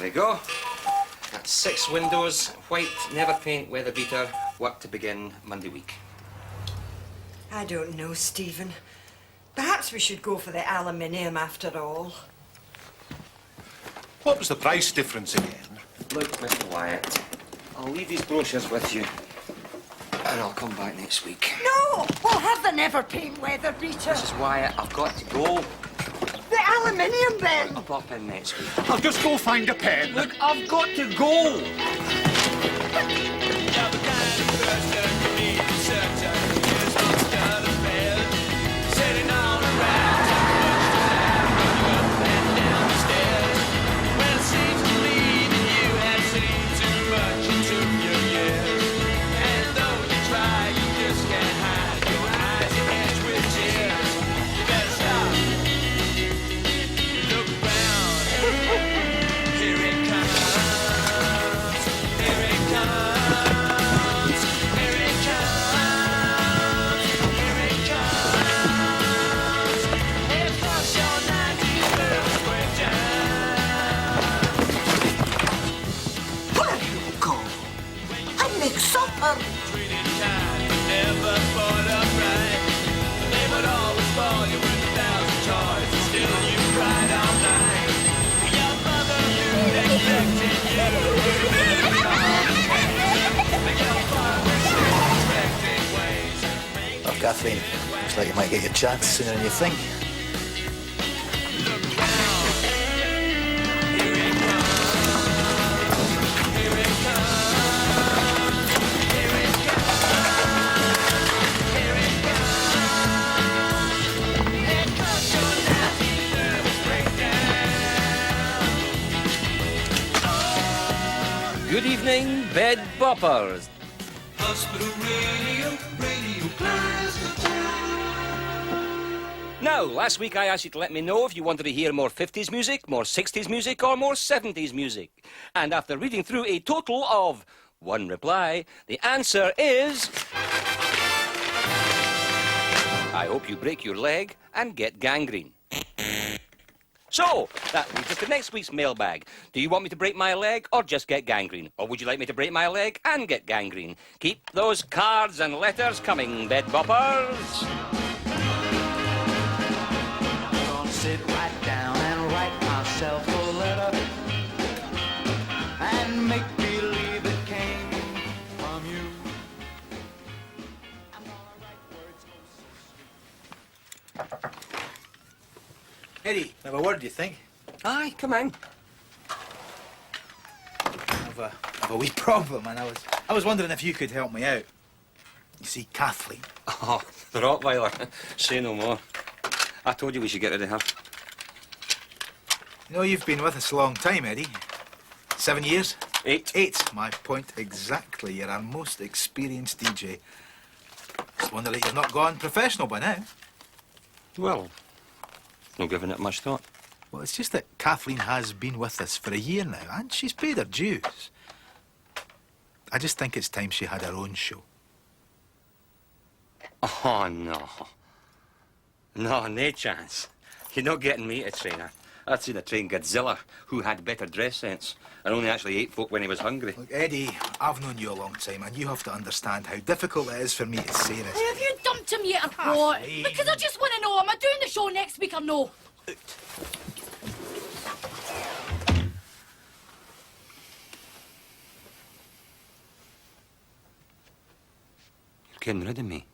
we go. That's 6 windows, white, never paint, weather beater, work to begin Monday week. I don't know, Stephen. Perhaps we should go for the aluminium after all. What was the price difference again? Look, Mr. Wyatt, I'll leave these brochures with you, and I'll come back next week. No! We'll have the never paint weather beater. Mrs. Wyatt, I've got to go. The aluminium then. I'll pop in next week. I'll just go find a pen. Look, I've got to go. Well, Kathleen, looks like you might get your chance sooner than you think. Good evening, bed boppers. Hospital radio class of town. Now, last week I asked you to let me know if you wanted to hear more 50s music, more 60s music, or more 70s music. And after reading through a total of 1 reply, the answer is... I hope you break your leg and get gangrene. So, that leads us to next week's mailbag. Do you want me to break my leg or just get gangrene? Or would you like me to break my leg and get gangrene? Keep those cards and letters coming, bed boppers. I'm gonna sit right down and write myself a letter and make believe it came from you. I'm gonna write words so sweet. Eddie, have a word, do you think? Aye, come in. I've a wee problem, and I was wondering if you could help me out. You see, Kathleen. Oh, the Rottweiler. Say no more. I told you we should get rid of her. You know, you've been with us a long time, Eddie. 7 years? 8. 8. My point exactly. You're our most experienced DJ. Just wonder that you've not gone professional by now. Well, not giving it much thought. Well, it's just that Kathleen has been with us for a year now, and she's paid her dues. I just think it's time she had her own show. Oh, no. No chance. You're not getting me to train her. I'd seen a train Godzilla who had better dress sense and only actually ate folk when he was hungry. Look, Eddie, I've known you a long time, and you have to understand how difficult it is for me to say this. Have you dumped him yet or what? Kathleen. Because I just want to know, am I doing the show next week or no? You're getting rid of me.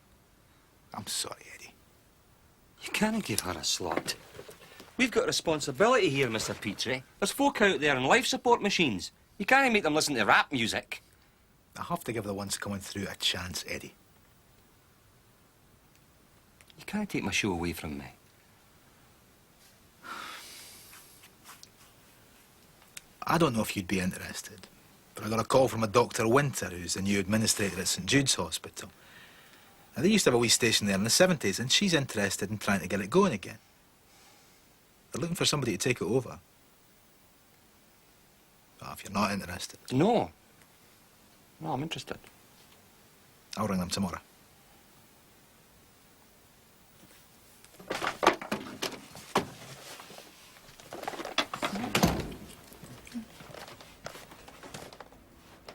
I'm sorry, Eddie. You can't give her a slot. We've got a responsibility here, Mr. Petrie. There's folk out there on life support machines. You can't make them listen to rap music. I have to give the ones coming through a chance, Eddie. You can't take my show away from me. I don't know if you'd be interested, but I got a call from a Dr. Winter, who's the new administrator at St. Jude's Hospital. Now, they used to have a wee station there in the 70s, and she's interested in trying to get it going again. They're looking for somebody to take it over. Well, if you're not interested, No. No, I'm interested. I'll ring them tomorrow.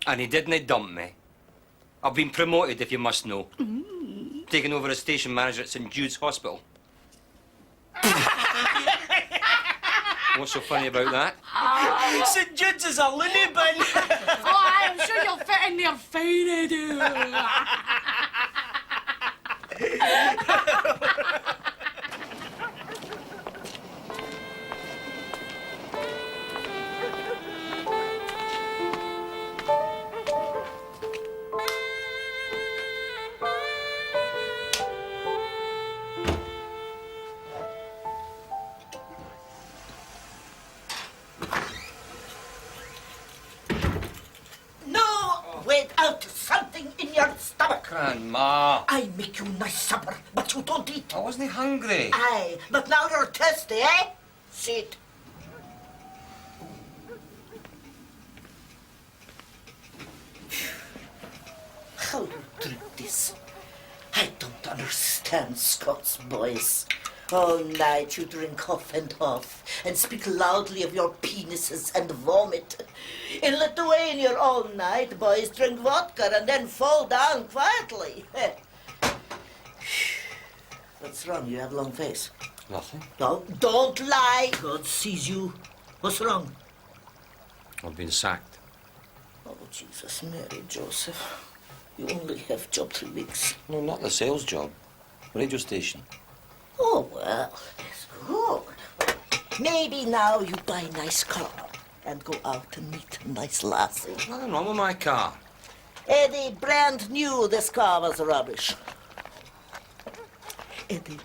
And he didn't dump me. I've been promoted, if you must know. Taking over as station manager at St. Jude's Hospital. What's so funny about that? St. Jude's is a loony bin. Oh, I'm sure you'll fit in there fine, Eddie. Something in your stomach. Grandma. I make you nice supper, but you don't eat. I wasn't hungry. Aye, but now you're thirsty, eh? Sit. How you drink this? I don't understand Scots boys. All night you drink off and off and speak loudly of your penises and vomit. In Lithuania, all night boys drink vodka and then fall down quietly. What's wrong? You have a long face. Nothing. No, don't lie. God sees you. What's wrong? I've been sacked. Oh, Jesus, Mary, Joseph. You only have job 3 weeks. No, not the sales job. Radio station. Oh, well, that's good. Maybe now you buy a nice car and go out and meet a nice lassie. Nothing wrong with my car. Eddie, brand new, this car was rubbish. Eddie,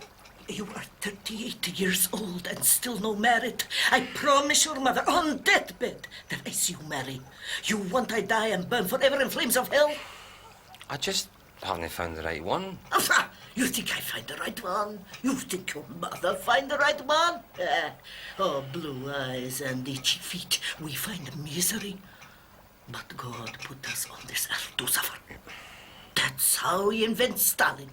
you are 38 years old and still no married. I promise your mother on deathbed that I see you marry. You want I die and burn forever in flames of hell? I just haven't found the right one. You think I find the right one? You think your mother find the right one? Oh, blue eyes and itchy feet, we find misery. But God put us on this earth to suffer. That's how he invents Stalin.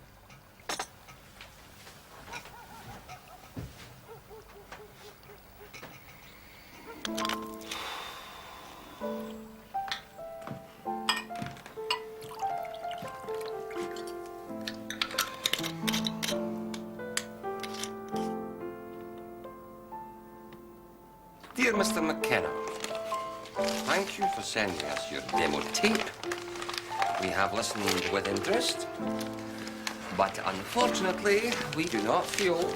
Dear Mr. McKenna, thank you for sending us your demo tape. We have listened with interest, but unfortunately, we do not feel...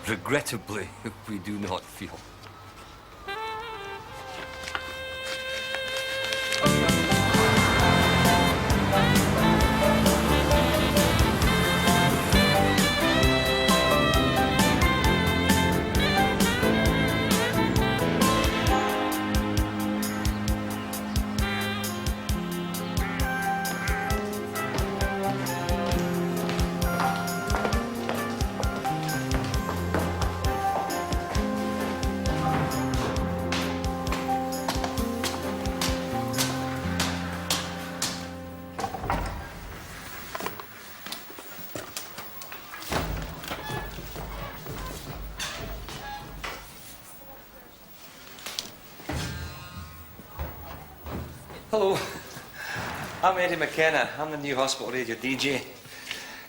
Regrettably, we do not feel... Hello, I'm Eddie McKenna. I'm the new hospital radio DJ.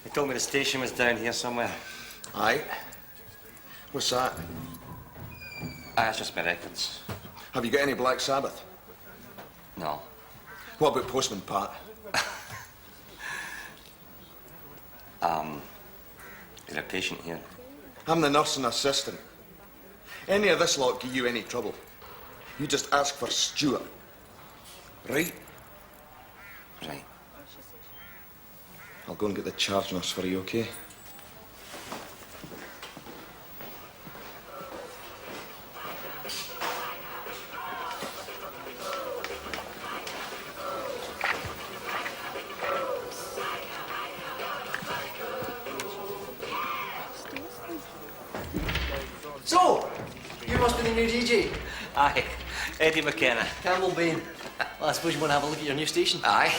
They told me the station was down here somewhere. Aye. What's that? That's just my records. Have you got any Black Sabbath? No. What about Postman Pat? Is a patient here? I'm the nursing assistant. Any of this lot give you any trouble, you just ask for Stuart. Right? Right. I'll go and get the charge nurse for you, okay? So, you must be the new DJ. Aye, Eddie McKenna. Campbell Bain. Well, I suppose you want to have a look at your new station. Aye.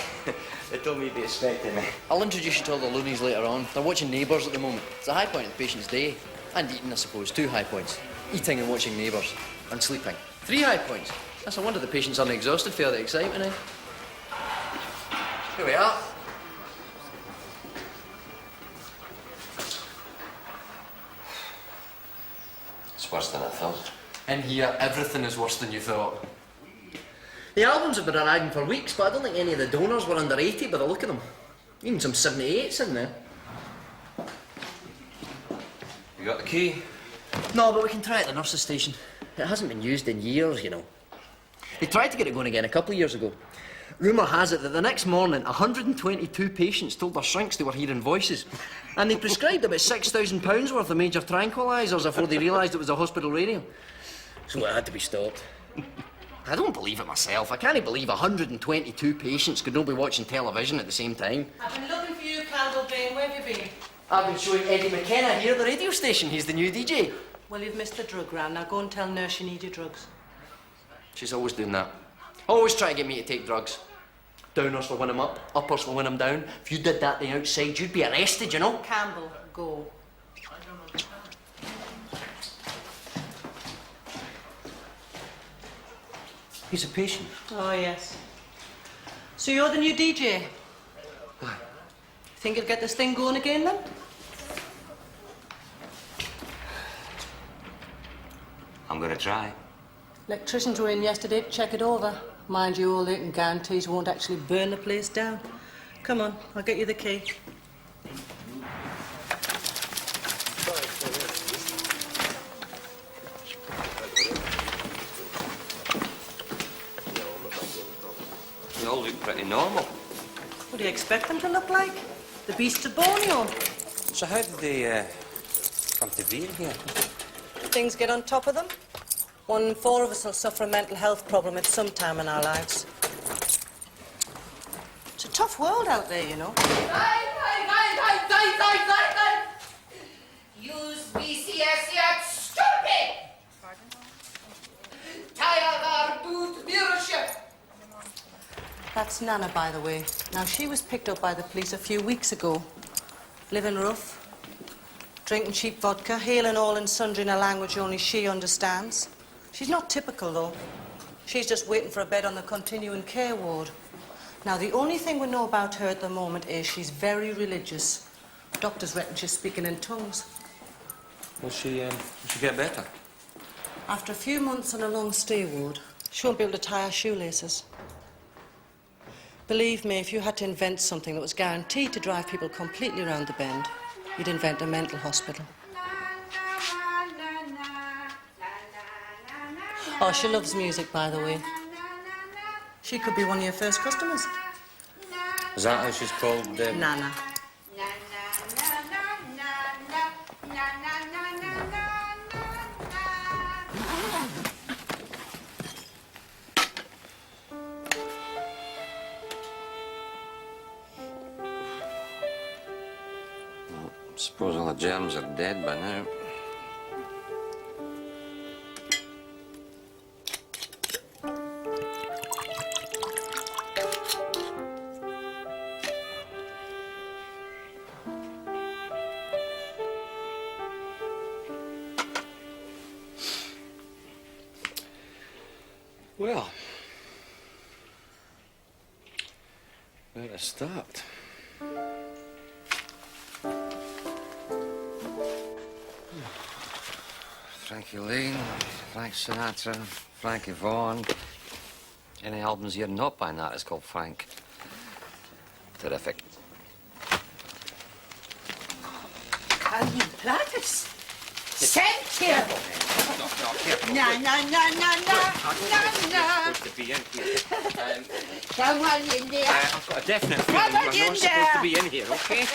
They told me you'd be expecting me. I'll introduce you to all the loonies later on. They're watching Neighbours at the moment. It's a high point of the patient's day. And eating, I suppose. 2 high points. Eating and watching Neighbours. And sleeping. 3 high points. That's a wonder the patients aren't exhausted for the excitement, eh? Here we are. It's worse than I thought. In here, everything is worse than you thought. The albums have been arriving for weeks, but I don't think any of the donors were under 80 by the look of them. Even some 78s in there. You got the key? No, but we can try it at the nurse's station. It hasn't been used in years, you know. They tried to get it going again a couple of years ago. Rumour has it that the next morning, 122 patients told their shrinks they were hearing voices. And they prescribed about £6,000 worth of major tranquilisers before they realised it was a hospital radio. So it had to be stopped. I don't believe it myself. I can't believe 122 patients could not be watching television at the same time. I've been looking for you, Campbell. Where have you been? I've been showing Eddie McKenna here at the radio station. He's the new DJ. Well, you've missed the drug round. Now go and tell Nurse you need your drugs. She's always doing that. Always trying to get me to take drugs. Downers will win them up, uppers will win them down. If you did that thing outside, you'd be arrested, you know? Campbell, go. He's a patient. Oh, yes. So you're the new DJ? Aye. Think you'll get this thing going again, then? I'm gonna try. Electricians were in yesterday to check it over. Mind you, all they can guarantee is won't actually burn the place down. Come on, I'll get you the key. They all look pretty normal. What do you expect them to look like? The beasts of Borneo. So how did they come to be in here? Things get on top of them. 1 in 4 of us will suffer a mental health problem at some time in our lives. It's a tough world out there, you know. Use BCS yet stupid! Tired boot viewership! That's Nana, by the way. Now, she was picked up by the police a few weeks ago. Living rough, drinking cheap vodka, hailing all and sundry in a language only she understands. She's not typical, though. She's just waiting for a bed on the continuing care ward. Now, the only thing we know about her at the moment is she's very religious. Doctors reckon she's speaking in tongues. Will she get better? After a few months on a long stay ward, she won't be able to tie her shoelaces. Believe me, if you had to invent something that was guaranteed to drive people completely round the bend, you'd invent a mental hospital. Oh, she loves music, by the way. She could be one of your first customers. Is that how she's called? Nana. I suppose all the germs are dead by now. Well, where to start? Frankie Lane, Frank Sinatra, Frankie Vaughan. Any albums you're not buying that is called Frank. Terrific. Calvin Platters. Thank you. No, Na, na, na, na, na, na. supposed to be in here. Come on in there. I've got a definite feeling Come on you're in not supposed to there. be in here, okay?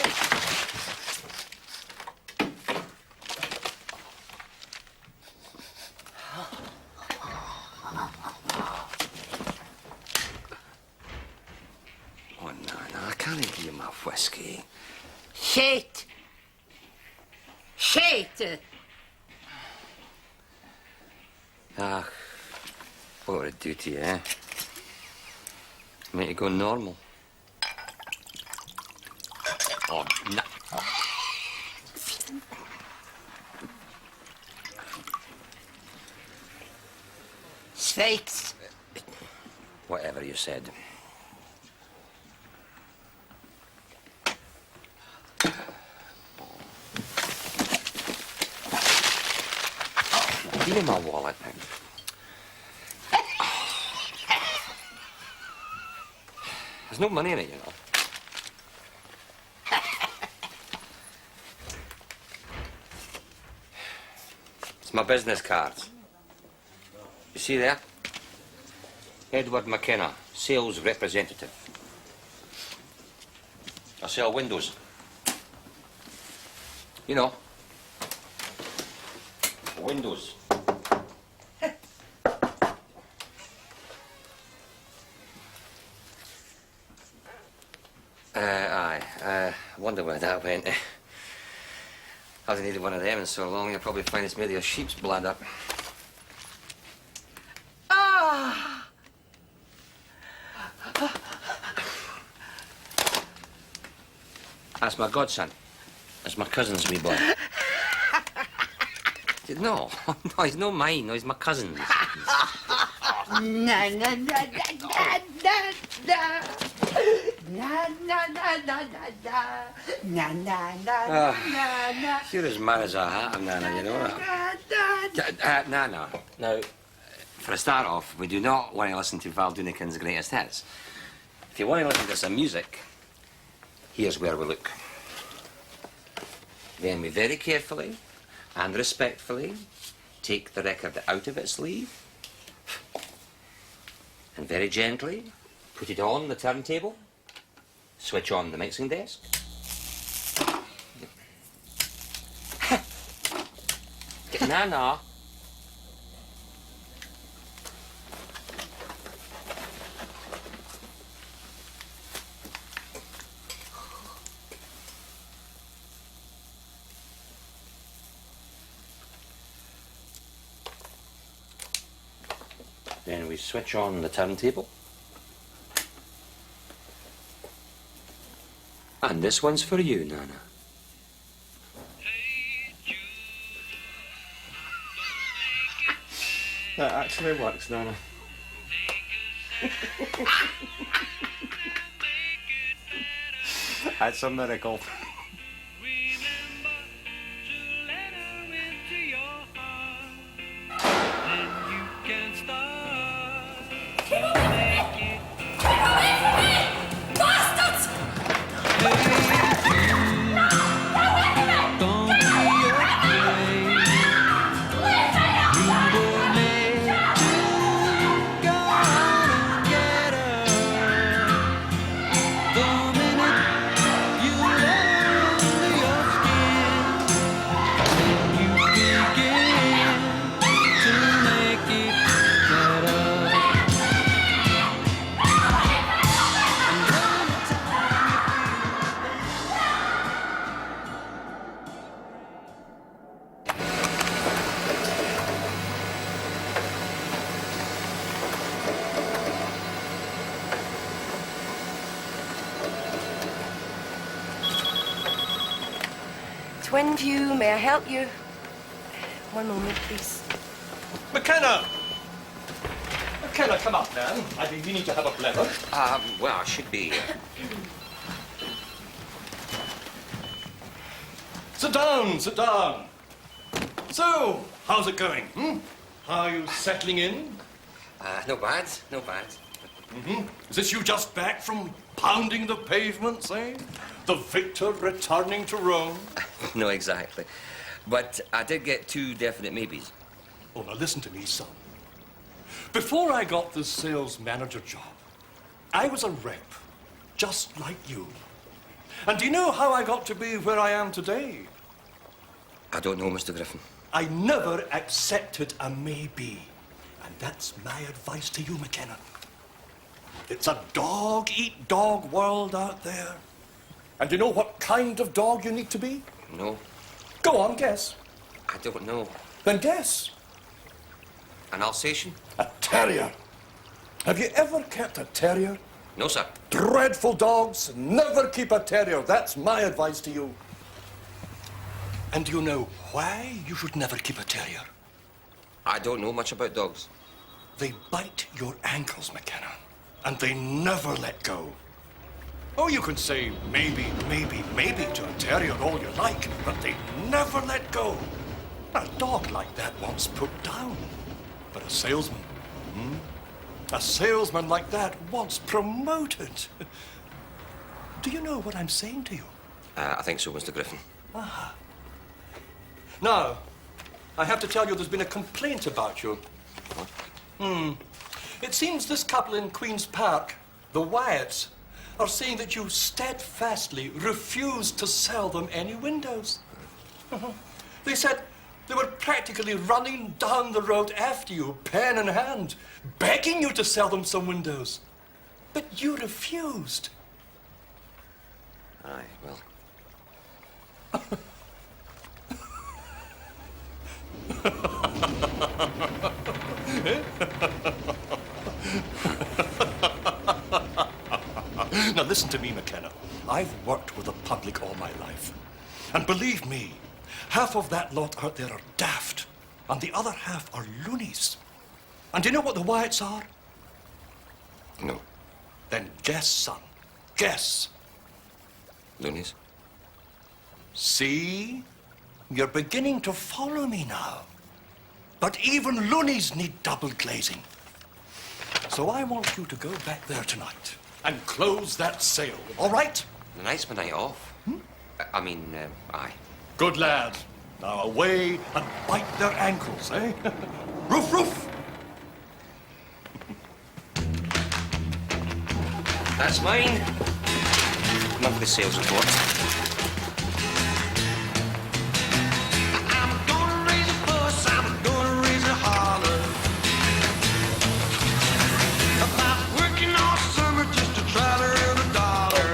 Oh, no, I can't give you my whiskey. Shit. Shit. Ah, what would it do to you, eh? Make you go normal. Oh, no. Sveits. Whatever you said. Give me my wallet. There's no money in it, you know. It's my business cards. You see there? Edward McKenna, sales representative. I sell windows. You know. Windows. Aye. Wonder where that went. I haven't needed one of them in so long, you'll probably find it's made of sheep's bladder. Ah! That's my godson. That's my cousin's wee boy. No, he's not mine. No, he's my cousin's. Na na na na na na na. Na na na na na na. Na na na na na. You're as mad as a hat, Nana, you know that. Nana, now, for a start off, we do not want to listen to Val Dunican's greatest hits. If you want to listen to some music, here's where we look. Then we very carefully and respectfully take the record out of its sleeve and very gently put it on the turntable, switch on the mixing desk. Nana. Then we switch on the turntable. And this one's for you, Nana. That actually works, Nana. That's a miracle. Twinview, may I help you? One moment, please. McKenna! McKenna, come up, man. I've been meaning to have a blather. Well, I should be. Sit down, sit down. So, how's it going? How are you settling in? No bad, no bad. Is this you just back from pounding the pavements, eh? The victor returning to Rome? No, exactly. But I did get two definite maybes. Oh, now listen to me, son. Before I got this sales manager job, I was a rep, just like you. And do you know how I got to be where I am today? I don't know, Mr. Griffin. I never accepted a maybe. And that's my advice to you, McKenna. It's a dog-eat-dog world out there. And do you know what kind of dog you need to be? No. Go on, guess. I don't know. Then guess. An Alsatian? A terrier. Have you ever kept a terrier? No, sir. Dreadful dogs. Never keep a terrier. That's my advice to you. And do you know why you should never keep a terrier? I don't know much about dogs. They bite your ankles, McKenna. And they never let go. Oh, you can say maybe to a terrier all you like, but they never let go. A dog like that wants put down. But a salesman, a salesman like that wants promoted. Do you know what I'm saying to you? I think so, Mr. Griffin. Ah. Now, I have to tell you there's been a complaint about you. What? It seems this couple in Queen's Park, the Wyatts, are saying that you steadfastly refused to sell them any windows. They said they were practically running down the road after you, pen in hand, begging you to sell them some windows. But you refused. Aye, well. Now listen to me, McKenna. I've worked with the public all my life. And believe me, half of that lot out there are daft, and the other half are loonies. And do you know what the Wyatts are? No. Then guess, son. Guess. Loonies? See? You're beginning to follow me now. But even loonies need double glazing. So I want you to go back there tonight and close that sale, all right? Tonight's my night off. Aye. Good lad. Now away and bite their ankles, eh? Roof, roof! That's mine. Monthly sales report. I'm gonna raise a fuss, I'm gonna raise a holler about working all summer just to try to earn a dollar.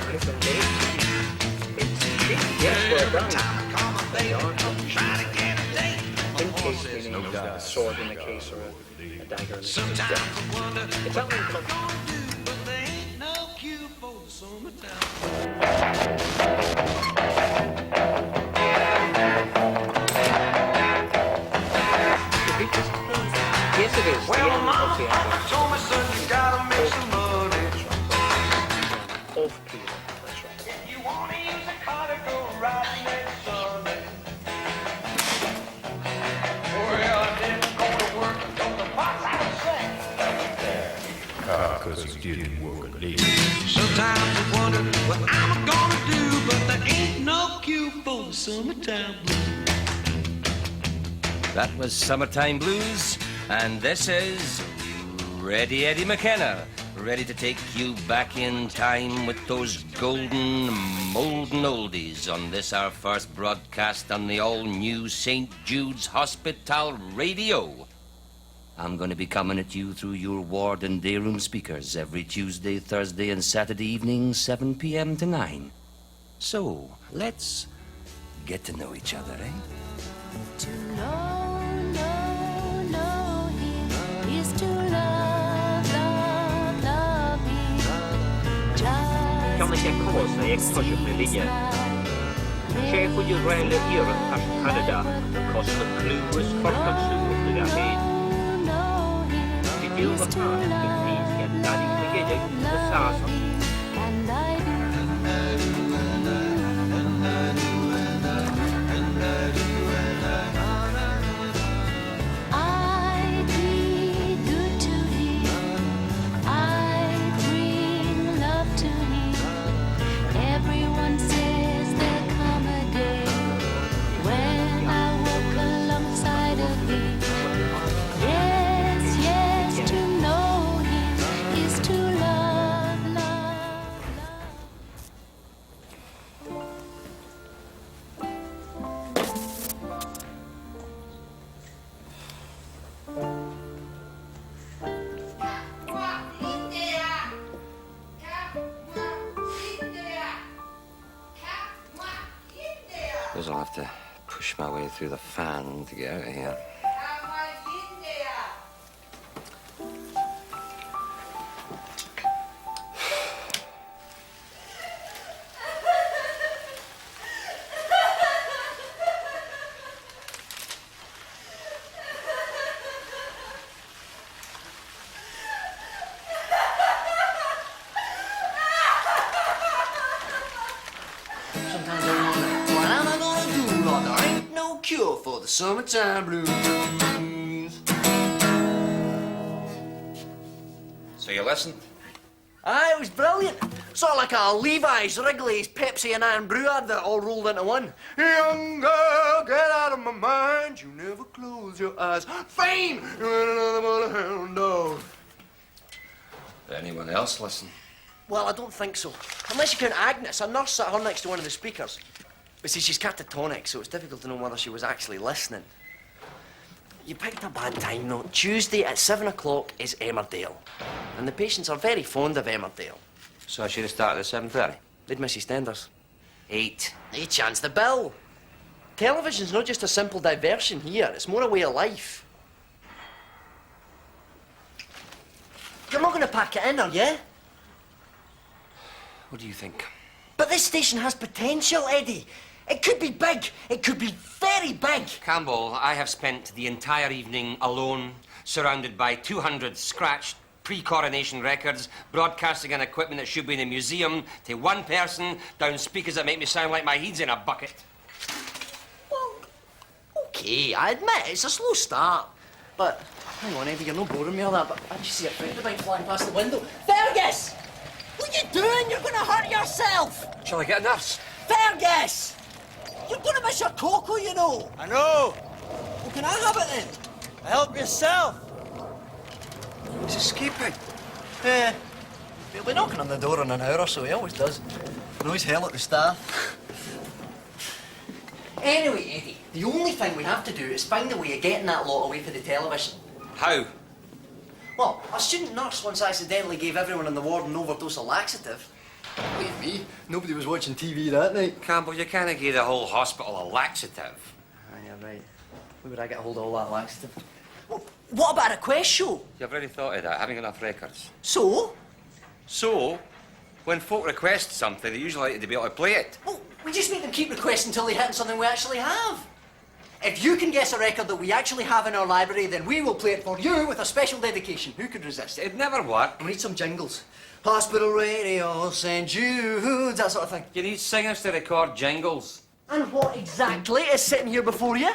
Every time I call my baby, I'm trying to get a date. In case we need a sword in the case or a dagger in the case. Sometimes I wonder It's what only I'm called- gonna do, but there ain't no cure for the summertime. Yes, it is. Well, Yeah, Mama, okay, Papa told me, son, you gotta make some money. Off Peter, that's right. If you wanna use a car to go riding next Sunday. Well, I didn't go to work until the box I was sick. Because he didn't work a day. Sometimes I wonder what I'm gonna do, but there ain't no cure for the summertime blues. That was Summertime Blues, and this is Ready Eddie McKenna, ready to take you back in time with those golden, molten oldies on this our first broadcast on the all-new St. Jude's Hospital Radio. I'm going to be coming at you through your ward and day room speakers every Tuesday, Thursday, and Saturday evening, 7 p.m. to 9. So, let's get to know each other, eh? To know him is to love him. Kan ikke hva som jeg kanskje blir ligge. Sjef og jo reelle iren er Canada, koster klues for kanskje og det Did you ever find that please get daddy together the sauce? And I do. I be good to him. I bring love to him. Everyone says there'll come a day when I walk alongside of him. Yes, to know him is to love, love, love. Suppose I'll have to push my way through the fan to get out of here. cure for the summertime blues. So you listened? Aye, it was brilliant. Sort of like a Levi's, Wrigley's, Pepsi and Iron Brew advert all rolled into one. Young girl, get out of my mind. You never close your eyes. Fame! No. Did anyone else listen? Well, I don't think so. Unless you count Agnes, a nurse sat her next to one of the speakers. But see, she's catatonic, so it's difficult to know whether she was actually listening. You picked a bad time, though. Tuesday at 7 o'clock is Emmerdale. And the patients are very fond of Emmerdale. So I should have started at 7:30? They'd miss EastEnders. 8. They chance the bill. Television's not just a simple diversion here. It's more a way of life. You're not going to pack it in, are you? What do you think? But this station has potential, Eddie. It could be big. It could be very big. Campbell, I have spent the entire evening alone, surrounded by 200 scratched pre-coronation records, broadcasting an equipment that should be in a museum, to one person, down speakers that make me sound like my head's in a bucket. Well, okay, I admit it's a slow start. But, hang on, Eddie, you're not boring me all that, but I just see a friend of mine flying past the window. Fergus! What are you doing? You're going to hurt yourself! Shall I get a nurse? Fergus! You're going to miss your cocoa, you know. I know. Well, can I have it then? Help yourself. He's escaping. He'll be knocking on the door in an hour or so. He always does. Noise hell at the staff. Anyway, Eddie, the only thing we have to do is find a way of getting that lot away for the television. How? Well, a student nurse once accidentally gave everyone in the ward an overdose of laxative. Believe me, nobody was watching TV that night. Campbell, you can't give the whole hospital a laxative. Aye, you're right. Where would I get hold of all that laxative? Well, what about a request show? You've already thought of that, having enough records. So? So, when folk request something, they usually like to be able to play it. Well, we just make them keep requesting until they hit something we actually have. If you can guess a record that we actually have in our library, then we will play it for you with a special dedication. Who could resist? It'd never work. We need some jingles. Hospital radio, St. Jude, that sort of thing. You need singers to record jingles. And what exactly is sitting here before you?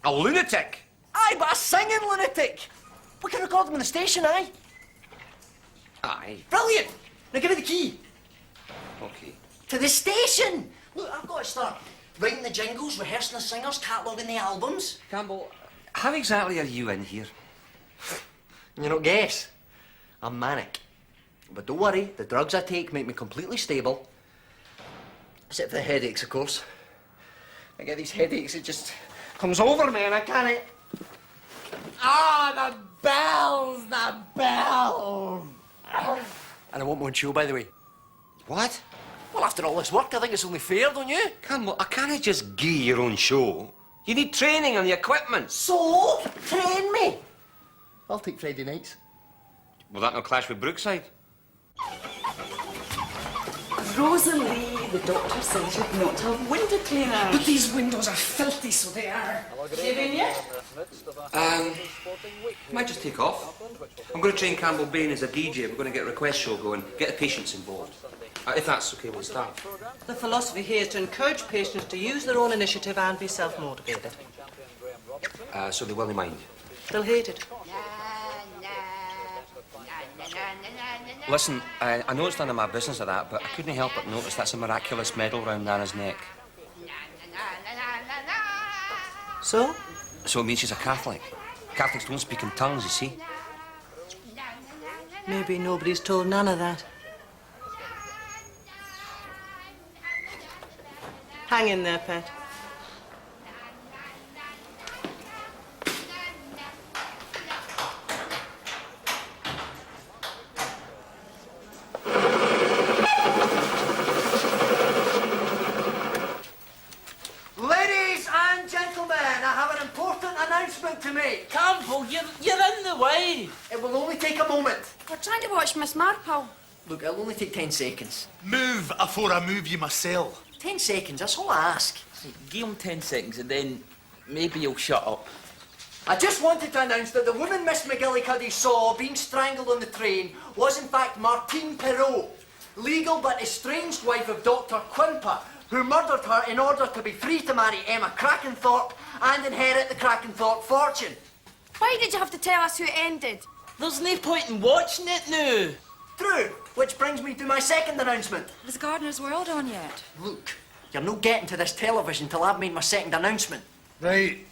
A lunatic. Aye, but a singing lunatic. We can record them in the station, aye? Aye. Brilliant! Now give me the key. Okay. To the station! Look, I've got to start writing the jingles, rehearsing the singers, cataloguing the albums. Campbell, how exactly are you in here? You don't guess. I'm manic. But don't worry, the drugs I take make me completely stable. Except for the headaches, of course. I get these headaches, it just comes over me and I can't... Ah, the bells! The bells! And I want my own show, by the way. What? Well, after all this work, I think it's only fair, don't you? Campbell, I can't just give you your own show. You need training on the equipment. So, train me. I'll take Friday nights. Will that not clash with Brookside? Rosalie, the doctor says you've not to have window cleaners. But these windows are filthy, so they are. Shaving yet? Might just take off. I'm going to train Campbell Bain as a DJ. We're going to get a request show going, get the patients involved. If that's okay, we'll start. The philosophy here is to encourage patients to use their own initiative and be self-motivated. So they will mind. They'll hate it. Listen, I know it's none of my business of that, but I couldn't help but notice that's a miraculous medal round Nana's neck. So? So it means she's a Catholic. Catholics don't speak in tongues, you see. Maybe nobody's told Nana that. Hang in there, pet. Ladies and gentlemen, I have an important announcement to make. Campbell, you're in the way. It will only take a moment. We're trying to watch Miss Marple. Look, it'll only take 10 seconds. Move afore I move you myself. 10 seconds, that's all I ask. Give him 10 seconds and then maybe you'll shut up. I just wanted to announce that the woman Miss McGillicuddy saw being strangled on the train was in fact Martine Perrault, legal but estranged wife of Dr. Quimper, who murdered her in order to be free to marry Emma Crackenthorpe and inherit the Crackenthorpe fortune. Why did you have to tell us who it ended? There's no point in watching it now. True, which brings me to my second announcement. Was Gardener's World on yet? Look, you're no getting to this television till I've made my second announcement. Right.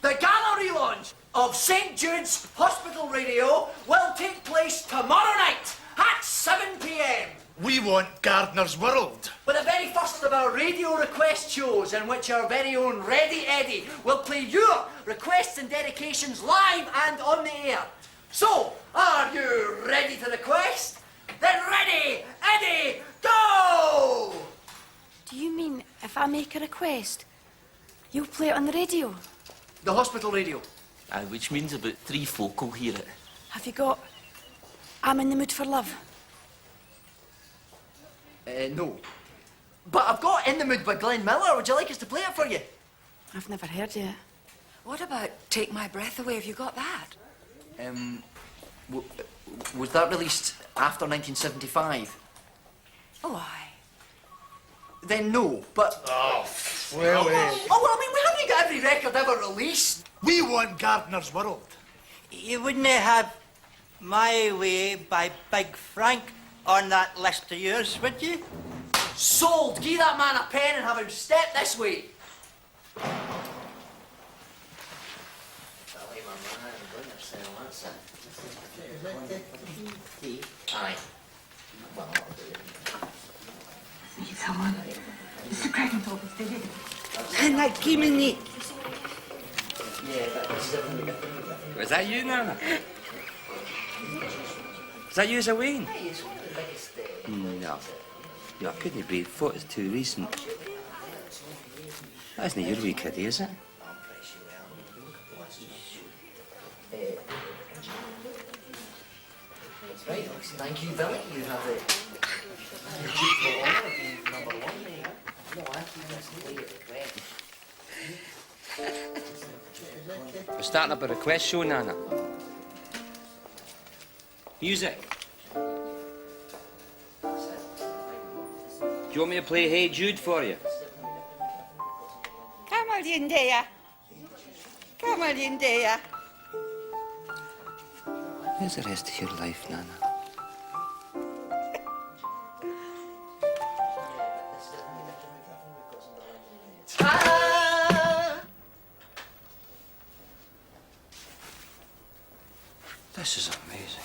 The gala relaunch of St. Jude's Hospital Radio will take place tomorrow night at 7 p.m. We want Gardener's World. With the very first of our radio request shows in which our very own Ready Eddie will play your requests and dedications live and on the air. So, are you ready to request? Then ready, Eddie, go! Do you mean if I make a request, you'll play it on the radio? The hospital radio. Which means about 3 folk will hear it. Have you got I'm in the mood for love? No. But I've got In the Mood by Glenn Miller. Would you like us to play it for you? I've never heard it. What about Take My Breath Away? Have you got that? Was that released after 1975? Oh, aye. Then no, but... Oh, well, Oh, well, I mean, we haven't got every record ever released. We want Gardener's World. You wouldn't have My Way by Big Frank on that list of yours, would you? Sold! Give that man a pen and have him step this way. Aye. Well, Come on. Mr. Crackenthorpe is dead. And I came in it. Was that you, Nana? Is that you as a Wayne? No. No, I couldn't be. Photo's too recent. That isn't your wee kiddie, is it? Right, thank you, Billy. You have it. Number 1, mate. No, I think that's the way it's correct. We're starting up a request show, Nana. Music. Do you want me to play Hey Jude for you? Come on in there. Come on in there. Where's the rest of your life, Nana? This is amazing.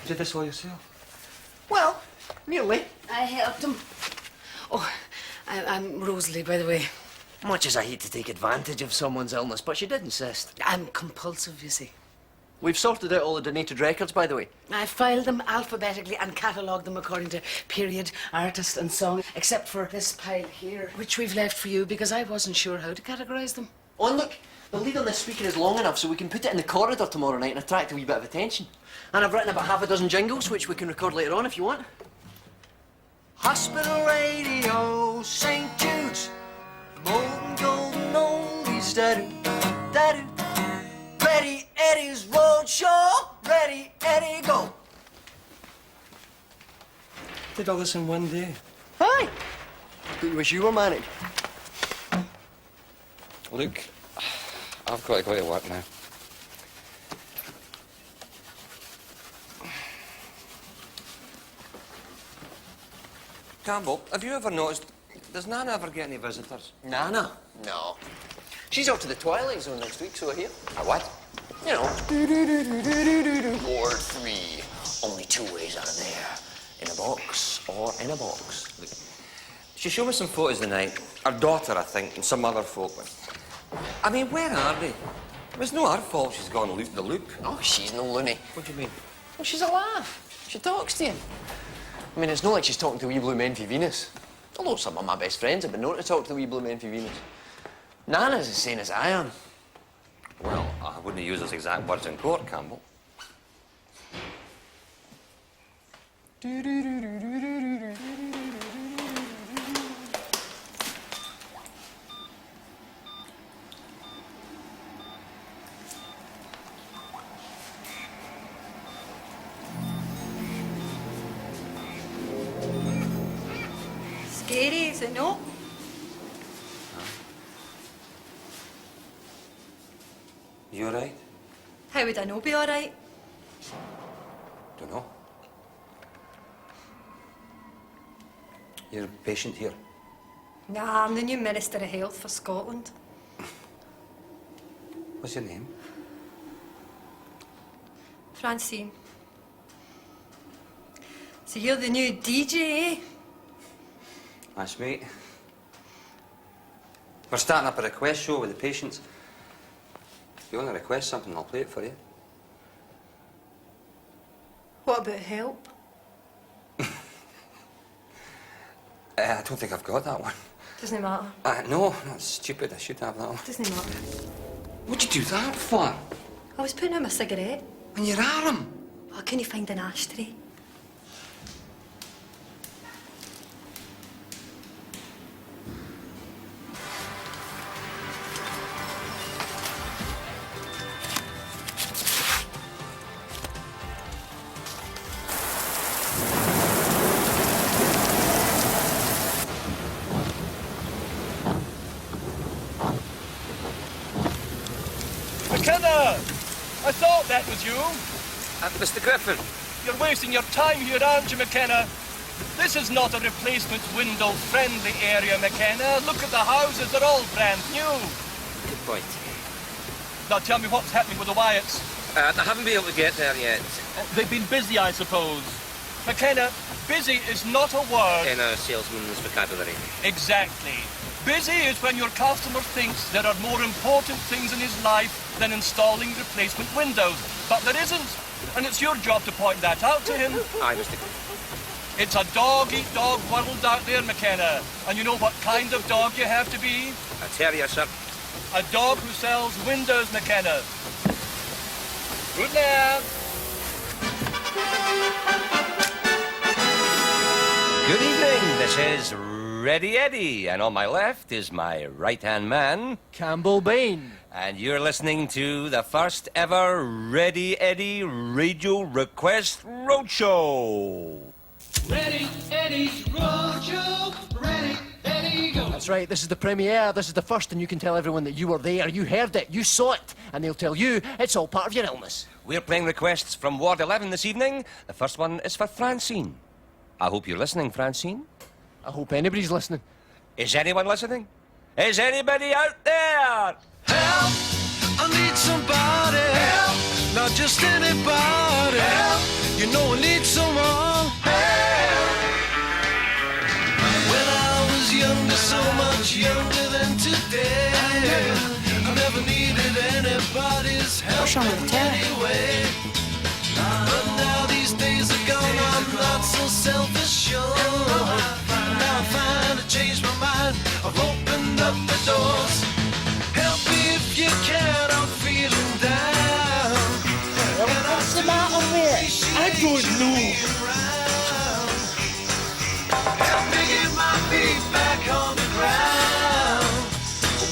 You did this all yourself? Well, nearly. I helped him. Oh, I'm Rosalie, by the way. Much as I hate to take advantage of someone's illness, but she did insist. I'm compulsive, you see. We've sorted out all the donated records, by the way. I filed them alphabetically and catalogued them according to period, artist and song, except for this pile here, which we've left for you because I wasn't sure how to categorise them. Oh, and look, the lead on this speaker is long enough so we can put it in the corridor tomorrow night and attract a wee bit of attention. And I've written about half a dozen jingles, which we can record later on if you want. Hospital Radio, St. Jude's, molten golden oldies, da-do. Ready Eddie's Roadshow, Ready Eddie go. Did all this in one day? Hi. But you wish you were manic. Look, I've got to go to work now. Campbell, have you ever noticed, does Nana ever get any visitors? Nana? No. She's off to the Twilight Zone next week, so here. A what? You know. Ward 3. Only 2 ways out of there. In a box or in a box. Look, she showed me some photos tonight. Her daughter, I think, and some other folk. I mean, where are they? It was no her fault she's gone loop the loop. Oh, she's no loony. What do you mean? Well, she's alive. She talks to you. I mean, it's not like she's talking to wee blue men for Venus. Although some of my best friends have been known to talk to wee blue men for Venus. Nana's as sane as I am. Well, I wouldn't use those exact words in court, Campbell. Is it no? You all right? How would I know be all right? Don't know. You're a patient here. Nah, I'm the new Minister of Health for Scotland. What's your name? Francine. So you're the new DJ, eh? Nice, mate. We're starting up a request show with the patients. If you want to request something, I'll play it for you. What about help? I don't think I've got that one. Doesn't matter. No, that's stupid. I should have that one. Doesn't matter. What'd you do that for? I was putting out my cigarette. On your arm? I couldn't find an ashtray. McKenna! I thought that was you. Mr. Griffin. You're wasting your time here, aren't you, McKenna? This is not a replacement window-friendly area, McKenna. Look at the houses, they're all brand new. Good point. Now tell me what's happening with the Wyatts. I haven't been able to get there yet. They've been busy, I suppose. McKenna, busy is not a word. In a salesman's vocabulary. Exactly. Busy is when your customer thinks there are more important things in his life than installing replacement windows. But there isn't. And it's your job to point that out to him. Aye, Mr. Griffin. It's a dog-eat-dog world out there, McKenna. And you know what kind of dog you have to be? A terrier, sir. A dog who sells windows, McKenna. Good night. Good evening. This is Ready Eddie, and on my left is my right-hand man, Campbell Bain. And you're listening to the first ever Ready Eddie Radio Request Roadshow. Ready, Eddie's Roadshow. Ready, Eddie, go. That's right, this is the premiere, this is the first, and you can tell everyone that you were there, you heard it, you saw it, and they'll tell you it's all part of your illness. We're playing requests from Ward 11 this evening. The first one is for Francine. I hope you're listening, Francine. I hope anybody's listening. Is anyone listening? Is anybody out there? Help! I need somebody. Help! Not just anybody. Help! You know I need someone. Help! When I was younger, so much younger than today, I never needed anybody's help. What's wrong with the telly? Anyway. But now these days are gone, I'm not so self-assured. Now I'm trying to change my mind. I've opened up the doors. Help me if you can, I'm feeling down. What's the matter with it? I don't know. Help me get my feet back on the ground.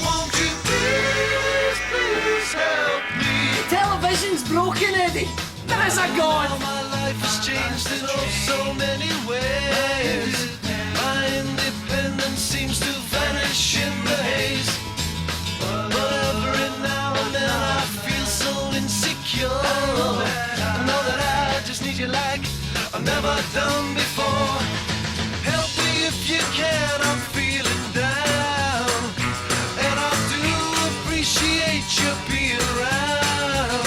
Won't you please, please help me? The television's broken, Eddie. There is a God. My life has changed in oh so many ways. My independence seems to vanish in the haze. But every now and then I feel so insecure. I know that I just need you like I've never done before. Help me if you can, I'm feeling down. And I do appreciate you being around.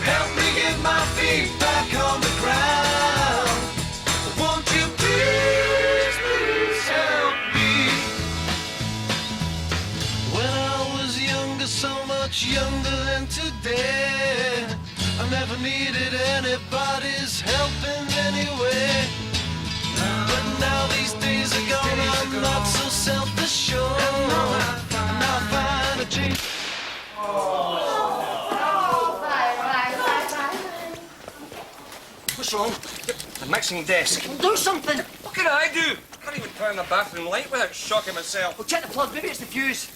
Help me get my feet back on the ground. Won't you please, please help me? When I was younger, so much younger than today, I never needed anybody's help in any way. But now these days are gone, I'm not so self-assured. And I find a change. What's wrong? The mixing desk. Do something! What can I do? I can't even turn the bathroom light without shocking myself. Well, check the plug, maybe it's the fuse.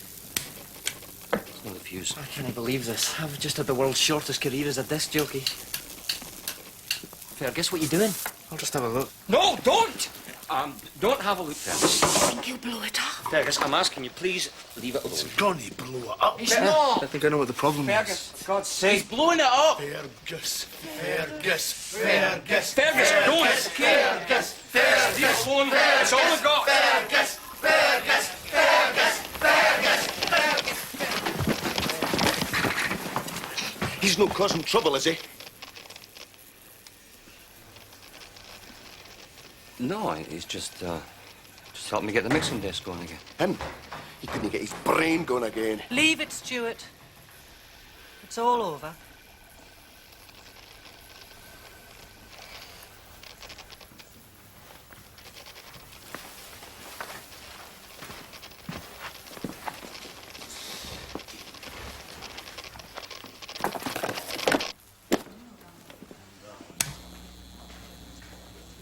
It's not the fuse. I can't believe this. I've just had the world's shortest career as a disc jockey. Fergus, what are you doing? I'll just have a look. No, don't! Don't have a look, Fergus. I think he'll blow it off. Fergus, I'm asking you, please leave it alone. It's gonna blow it up. He's not. I think I know what the problem Fergus, is. for God's sake. He's blowing it up. Fergus, Fergus, Fergus. Fergus, don't. Fergus, Fergus. Leave it alone. It's all we've got. Fergus, Fergus, Fergus, Fergus, Fergus. He's no causing trouble, is he? No, he's just helped me get the mixing desk going again. Him? He couldn't get his brain going again. Leave it, Stuart. It's all over.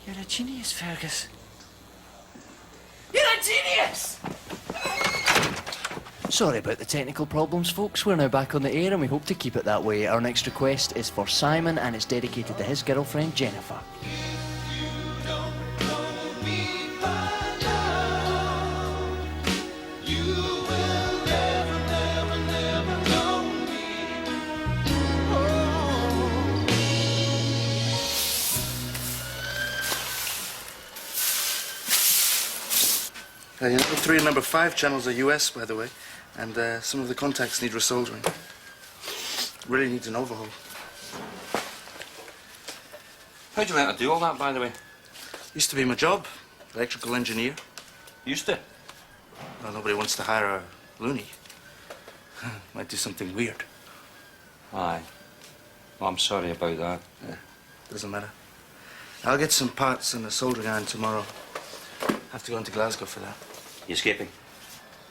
You're a genius, Fergus. You're a genius! Sorry about the technical problems, folks. We're now back on the air and we hope to keep it that way. Our next request is for Simon and it's dedicated to his girlfriend, Jennifer. Number 3 and number 5 channels are US, by the way, and some of the contacts need resoldering. Really needs an overhaul. How'd you learn to do all that, by the way? Used to be my job, electrical engineer. Used to? Well, nobody wants to hire a loony. Might do something weird. Aye. Well, I'm sorry about that. Yeah, doesn't matter. I'll get some parts and a soldering iron tomorrow. Have to go into Glasgow for that. You escaping?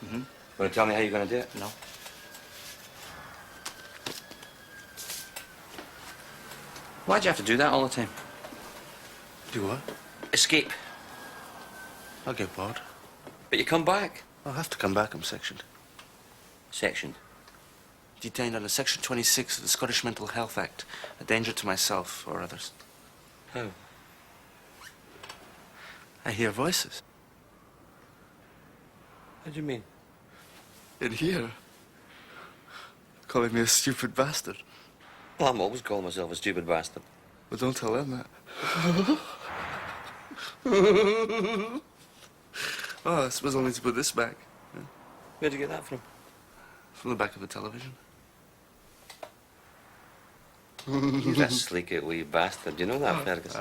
Mm-hmm. Want to tell me how you're going to do it? No. Why'd you have to do that all the time? Do what? Escape. I'll get bored. But you come back. I'll have to come back, I'm sectioned. Sectioned? Detained under Section 26 of the Scottish Mental Health Act. A danger to myself or others. How? I hear voices. How do you mean? In here. Calling me a stupid bastard. Well, I'm always calling myself a stupid bastard. But don't tell them that. Oh, I suppose I'll need to put this back. Yeah. Where'd you get that from? From the back of the television. You're a sleek wee bastard. You know that, Fergus?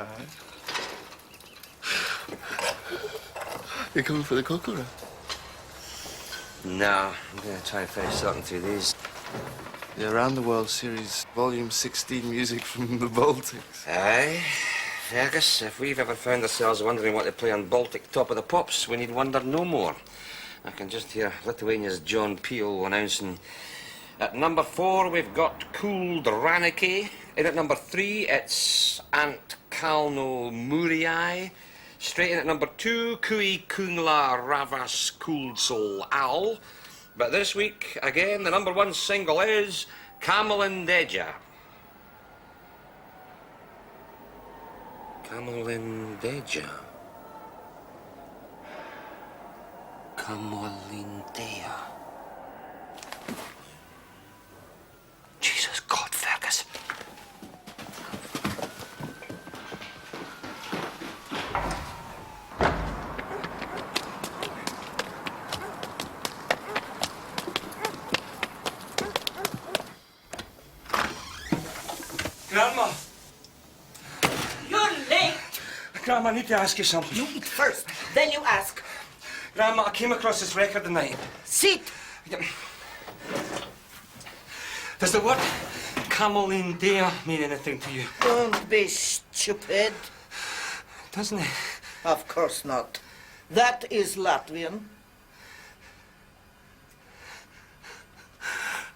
You coming for the cocoa? No, I'm going to try and finish sorting through these. The Around the World series, Volume 16, music from the Baltics. Aye. Fergus, if we've ever found ourselves wondering what to play on Baltic Top of the Pops, we need wonder no more. I can just hear Lithuania's John Peel announcing, at number 4, we've got Cool Draniki. And at number 3, it's Ant Kalno Muriai. Straight in at number 2, Kui Kungla Ravas Kulsol Al. But this week, again, the number 1 single is Kamelindeja. Kamelindeja. Kamelindea. Jesus God, Fergus. Grandma! You're late. Grandma, I need to ask you something. You eat first, then you ask. Grandma, I came across this record tonight. Sit. Does the word Kamelindea mean anything to you? Don't be stupid. Doesn't it? Of course not. That is Latvian.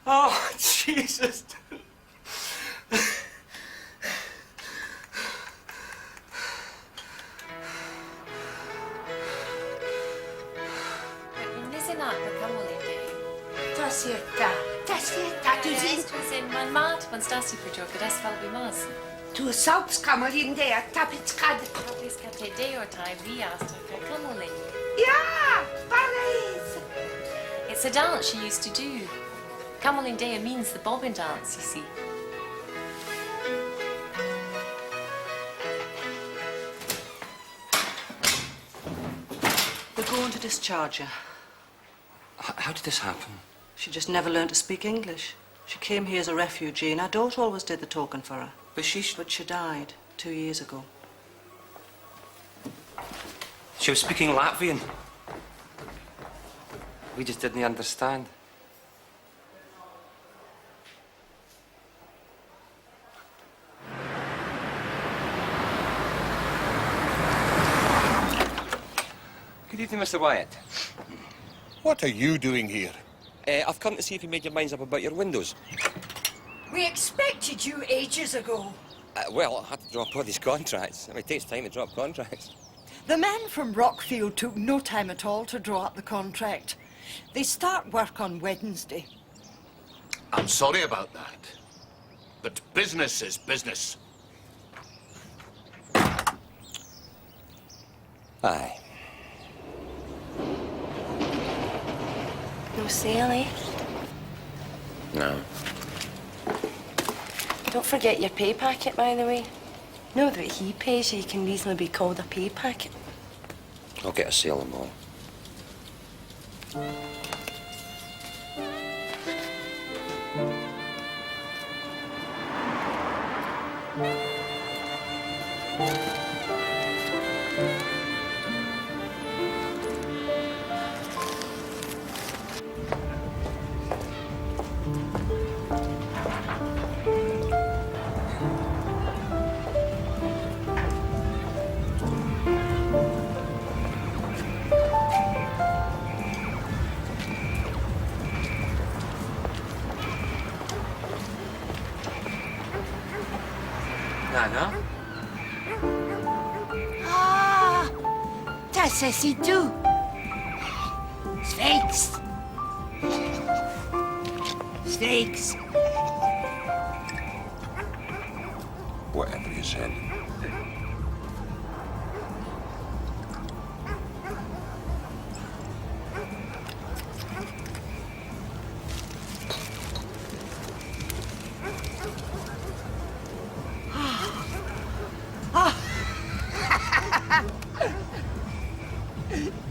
Oh, Jesus. Das hier da, du siehst. Wenn man macht, man das hier für Joker, das war wie Maß. Du sagst, kann in der Tapizkad. Ja, Paris. It's a dance she used to do. Camelindea means the bobbin dance, you see. We're going to discharge her. How did this happen? She just never learned to speak English. She came here as a refugee, and our daughter always did the talking for her. But she died 2 years ago. She was speaking Latvian. We just didn't understand. Good evening, Mr. Wyatt. What are you doing here? I've come to see if you made your minds up about your windows. We expected you ages ago. Well, I had to drop all these contracts. I mean, it takes time to drop contracts. The men from Rockfield took no time at all to draw up the contract. They start work on Wednesday. I'm sorry about that. But business is business. Aye. No sale, eh? No. Don't forget your pay packet, by the way. Know that he pays you can reasonably be called a pay packet. I'll get a sale and all. Nana? Ah, das ist sie du. Snakes. Snakes. Whatever you said.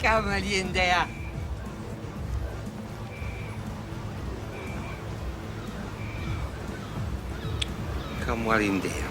Come in there. Come on in there.